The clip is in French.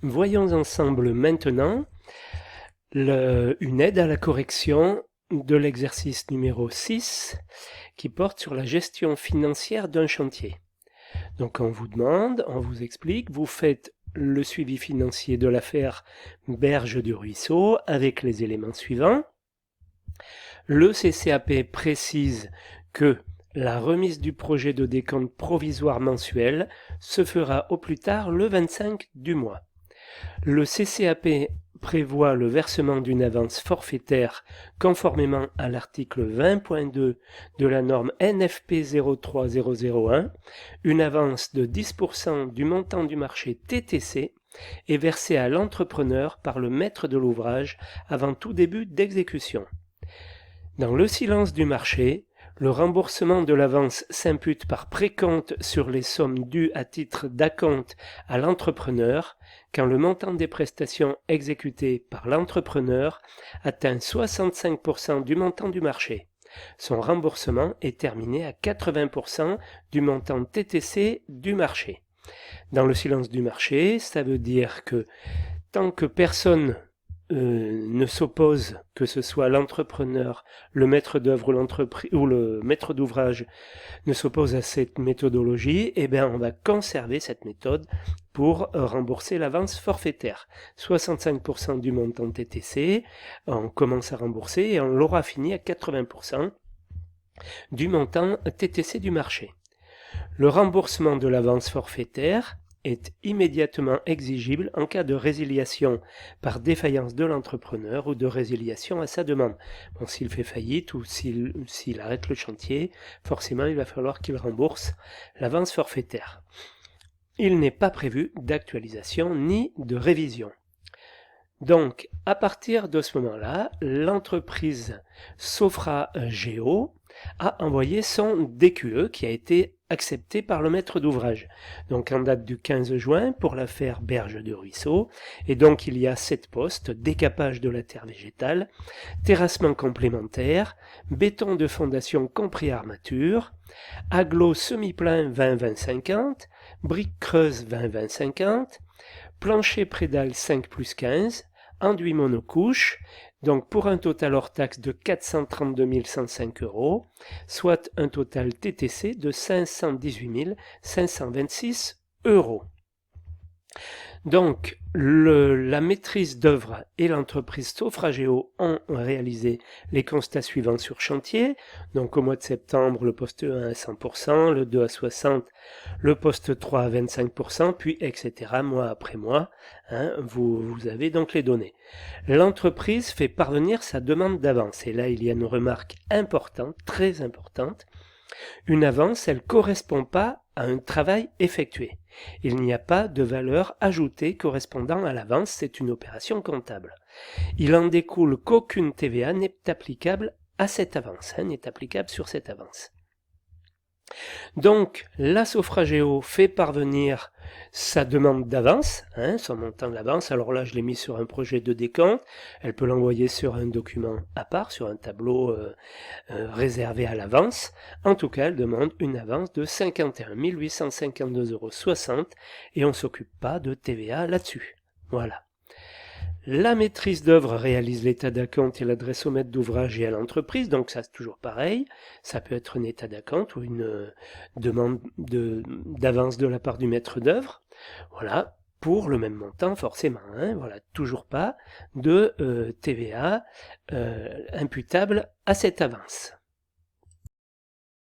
Voyons ensemble maintenant une aide à la correction de l'exercice numéro 6 qui porte sur la gestion financière d'un chantier. Donc on vous demande, on vous explique, vous faites le suivi financier de l'affaire Berge du Ruisseau avec les éléments suivants. Le CCAP précise que la remise du projet de décompte provisoire mensuel se fera au plus tard le 25 du mois. Le CCAP prévoit le versement d'une avance forfaitaire conformément à l'article 20.2 de la norme NFP 03001, une avance de 10% du montant du marché TTC est versée à l'entrepreneur par le maître de l'ouvrage avant tout début d'exécution. Dans le silence du marché, le remboursement de l'avance s'impute par précompte sur les sommes dues à titre d'acompte à l'entrepreneur quand le montant des prestations exécutées par l'entrepreneur atteint 65% du montant du marché. Son remboursement est terminé à 80% du montant TTC du marché. Dans le silence du marché, ça veut dire que tant que personne ne s'oppose, que ce soit l'entrepreneur, le maître d'œuvre ou le maître d'ouvrage ne s'oppose à cette méthodologie, eh bien on va conserver cette méthode pour rembourser l'avance forfaitaire. 65% du montant TTC, on commence à rembourser et on l'aura fini à 80% du montant TTC du marché. Le remboursement de l'avance forfaitaire est immédiatement exigible en cas de résiliation par défaillance de l'entrepreneur ou de résiliation à sa demande. Bon, s'il fait faillite ou s'il arrête le chantier, forcément il va falloir qu'il rembourse l'avance forfaitaire. Il n'est pas prévu d'actualisation ni de révision. Donc, à partir de ce moment-là, l'entreprise Sofra Géo a envoyé son DQE qui a été accepté par le maître d'ouvrage. Donc en date du 15 juin pour l'affaire Berge de Ruisseau. Et donc il y a 7 postes, décapage de la terre végétale, terrassement complémentaire, béton de fondation compris armature, aglo semi-plein 20-20-50, briques creuses 20-20-50, plancher prédale 5 plus 15, enduit monocouche, donc pour un total hors taxe de 432 105 €, soit un total TTC de 518 526 €. Donc, la maîtrise d'œuvre et l'entreprise Sofrageo ont réalisé les constats suivants sur chantier. Donc, au mois de septembre, le poste 1 à 100%, le 2 à 60%, le poste 3 à 25%, puis etc. mois après mois. Vous avez donc les données. L'entreprise fait parvenir sa demande d'avance. Et là, il y a une remarque importante, très importante. Une avance, elle ne correspond pas à un travail effectué. Il n'y a pas de valeur ajoutée correspondant à l'avance, c'est une opération comptable. Il en découle qu'aucune TVA n'est applicable à cette avance, n'est applicable sur cette avance. Donc, la Sofrageo fait parvenir sa demande d'avance, son montant d'avance. Alors là, je l'ai mis sur un projet de décompte. Elle peut l'envoyer sur un document à part, sur un tableau réservé à l'avance. En tout cas, elle demande une avance de 51 852,60 € et on ne s'occupe pas de TVA là-dessus. Voilà. La maîtrise d'œuvre réalise l'état d'acompte et l'adresse au maître d'ouvrage et à l'entreprise, donc ça c'est toujours pareil. Ça peut être un état d'acompte ou une demande d'avance de la part du maître d'œuvre. Voilà, pour le même montant forcément. Voilà, toujours pas de TVA imputable à cette avance.